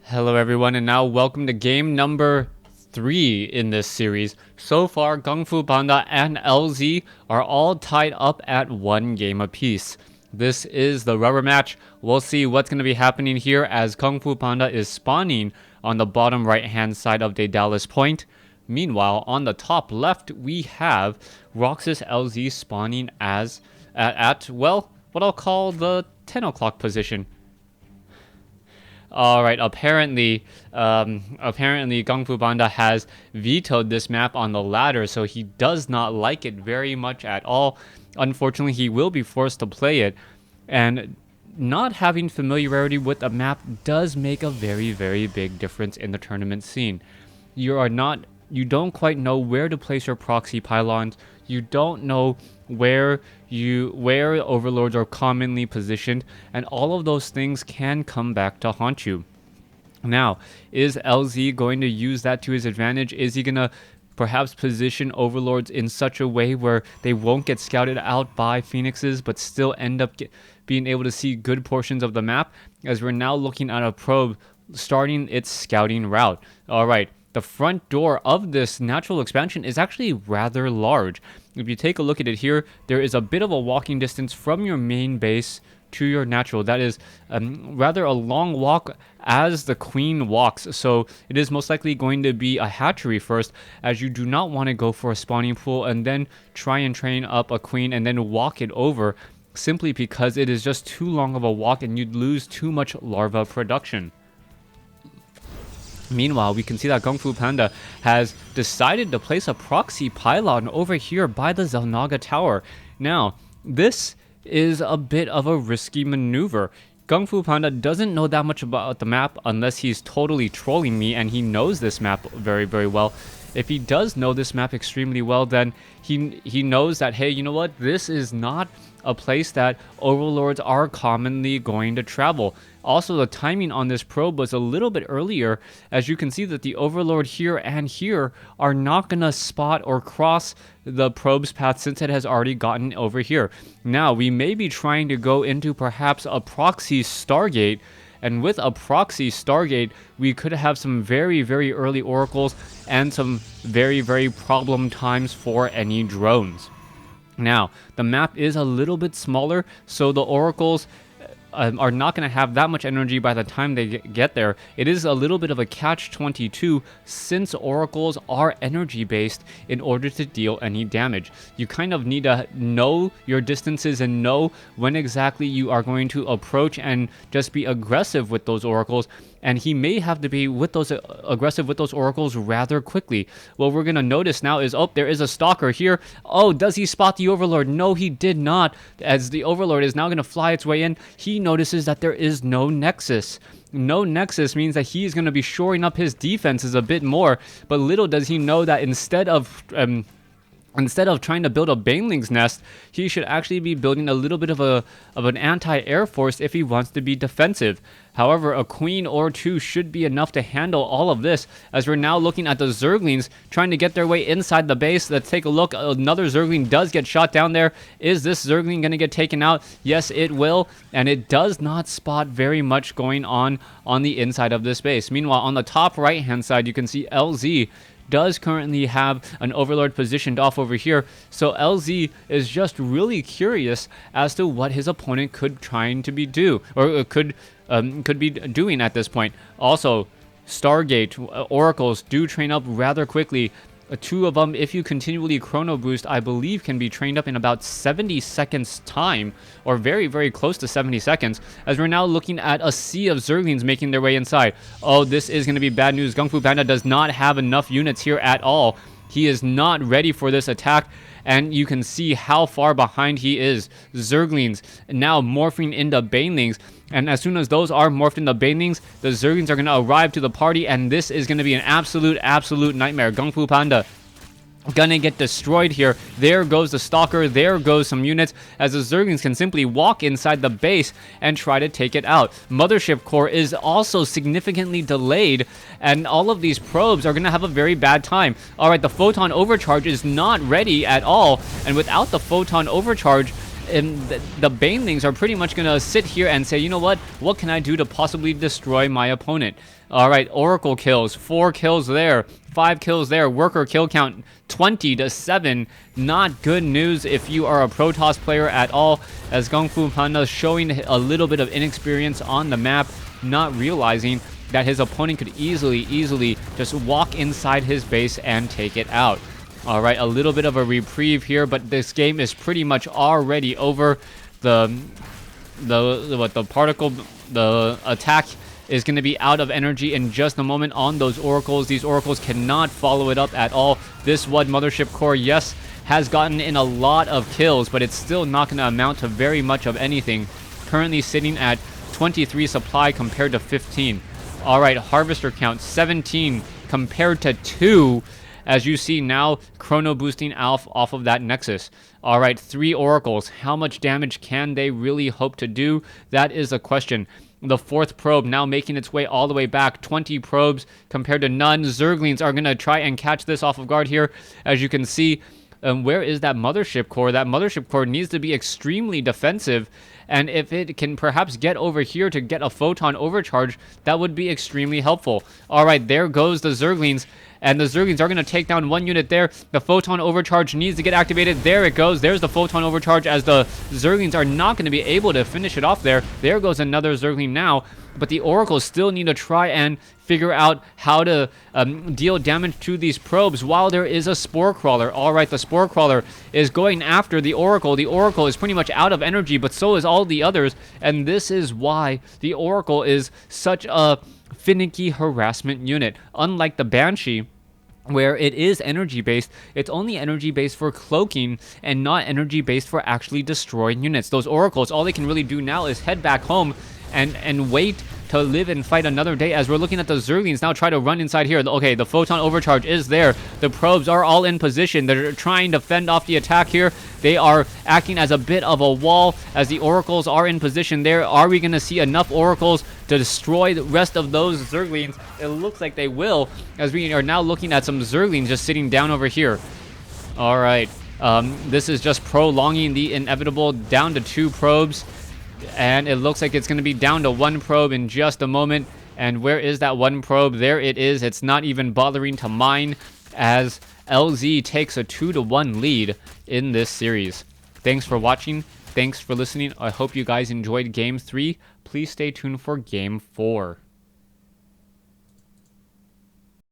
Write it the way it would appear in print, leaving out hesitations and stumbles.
Hello everyone, and now welcome to game number 3 in this series. So far, GungFuBanda and LZ are all tied up at 1 game apiece. This is the rubber match. We'll see what's going to be happening here as GungFuBanda is spawning on the bottom right hand side of Daedalus Point. Meanwhile, on the top left, we have Roxas LZ spawning at what I'll call the 10 o'clock position. Alright, apparently GungFuBanda has vetoed this map on the ladder, so he does not like it very much at all. Unfortunately, he will be forced to play it, and not having familiarity with the map does make a very, very big difference in the tournament scene. You don't quite know where to place your proxy pylons. You don't know where overlords are commonly positioned, and all of those things can come back to haunt you. Now, is LZ going to use that to his advantage? Is he going to perhaps position overlords in such a way where they won't get scouted out by phoenixes but still end up being able to see good portions of the map, as we're now looking at a probe starting its scouting route? Alright, the front door of this natural expansion is actually rather large. If you take a look at it here, there is a bit of a walking distance from your main base to your natural. That is rather a long walk as the queen walks, so it is most likely going to be a hatchery first, as you do not want to go for a spawning pool and then try and train up a queen and then walk it over, simply because it is just too long of a walk and you'd lose too much larva production. Meanwhile, we can see that GungFuBanda has decided to place a proxy pylon over here by the Zelnaga Tower. Now, this is a bit of a risky maneuver. GungFuBanda doesn't know that much about the map unless he's totally trolling me, and he knows this map very, very well. If he does know this map extremely well, then he knows that, hey, you know what? This is not a place that overlords are commonly going to travel. Also, the timing on this probe was a little bit earlier, as you can see that the overlord here and here are not going to spot or cross the probe's path since it has already gotten over here. Now, we may be trying to go into perhaps a proxy Stargate, and with a proxy Stargate, we could have some very, very early oracles and some very, very problem times for any drones. Now, the map is a little bit smaller, so the oracles are not going to have that much energy by the time they get there. It is a little bit of a catch-22 since oracles are energy based in order to deal any damage. You kind of need to know your distances and know when exactly you are going to approach and just be aggressive with those oracles, and he may have to be aggressive with those oracles rather quickly. What we're going to notice now is, oh, there is a stalker here. Oh, does he spot the overlord? No, he did not. As the overlord is now going to fly its way in, he notices that there is no nexus. No nexus means that he's going to be shoring up his defenses a bit more, but little does he know that instead of trying to build a baneling's nest, he should actually be building a little bit of an anti-air force if he wants to be defensive. However, a queen or two should be enough to handle all of this, as we're now looking at the Zerglings trying to get their way inside the base. Let's take a look. Another Zergling does get shot down there. Is this Zergling going to get taken out? Yes, it will, and it does not spot very much going on the inside of this base. Meanwhile, on the top right-hand side, you can see LZ does currently have an overlord positioned off over here, so LZ is just really curious as to what his opponent could be doing at this point. Also, Stargate oracles do train up rather quickly. Two of them, if you continually chrono boost, I believe can be trained up in about 70 seconds time, or very, very close to 70 seconds, as we're now looking at a sea of Zerglings making their way inside. Oh, this is going to be bad news. GungFuBanda does not have enough units here at all. He is not ready for this attack, and you can see how far behind he is. Zerglings now morphing into banelings, and as soon as those are morphed into banelings, the Zerglings are going to arrive to the party, and this is going to be an absolute nightmare. GungFuBanda gonna get destroyed here. There goes the stalker, there goes some units, as the Zerglings can simply walk inside the base and try to take it out. Mothership core is also significantly delayed, and all of these probes are gonna have a very bad time. Alright, the photon overcharge is not ready at all, and without the photon overcharge, And the Banelings are pretty much gonna sit here and say, you know what can I do to possibly destroy my opponent? All right, Oracle kills, 4 kills there, 5 kills there, worker kill count 20 to 7. Not good news if you are a Protoss player at all, as GungFuBanda showing a little bit of inexperience on the map, not realizing that his opponent could easily just walk inside his base and take it out. All right, a little bit of a reprieve here, but this game is pretty much already over. The attack is going to be out of energy in just a moment on those oracles. These oracles cannot follow it up at all. This one mothership core, yes, has gotten in a lot of kills, but it's still not going to amount to very much of anything. Currently sitting at 23 supply compared to 15. All right, harvester count 17 compared to 2. As you see now, chrono boosting off of that nexus. All right, 3 oracles. How much damage can they really hope to do? That is a question. The 4th probe now making its way all the way back. 20 probes compared to none. Zerglings are going to try and catch this off of guard here. As you can see, where is that mothership core? That mothership core needs to be extremely defensive. And if it can perhaps get over here to get a photon overcharge, that would be extremely helpful. All right, there goes the Zerglings. And the Zerglings are going to take down 1 unit there. The photon overcharge needs to get activated. There it goes. There's the photon overcharge, as the Zerglings are not going to be able to finish it off there. There goes another Zergling now. But the oracles still need to try and figure out how to deal damage to these probes while there is a spore crawler. All right, the spore crawler is going after the oracle. The oracle is pretty much out of energy, but so is all the others. And this is why the oracle is such a finicky harassment unit. Unlike the Banshee, where it is energy-based, it's only energy-based for cloaking and not energy-based for actually destroying units. Those oracles, all they can really do now is head back home and wait to live and fight another day, as we're looking at the Zerglings now try to run inside here. Okay, the photon overcharge is there. The probes are all in position. They're trying to fend off the attack here. They are acting as a bit of a wall as the oracles are in position there. Are we going to see enough oracles to destroy the rest of those Zerglings? It looks like they will, as we are now looking at some Zerglings just sitting down over here. All right, this is just prolonging the inevitable, down to 2 probes. And it looks like it's going to be down to 1 probe in just a moment. And where is that 1 probe? There it is. It's not even bothering to mine, as LZ takes a 2-1 lead in this series. Thanks for watching. Thanks for listening. I hope you guys enjoyed Game 3. Please stay tuned for Game 4.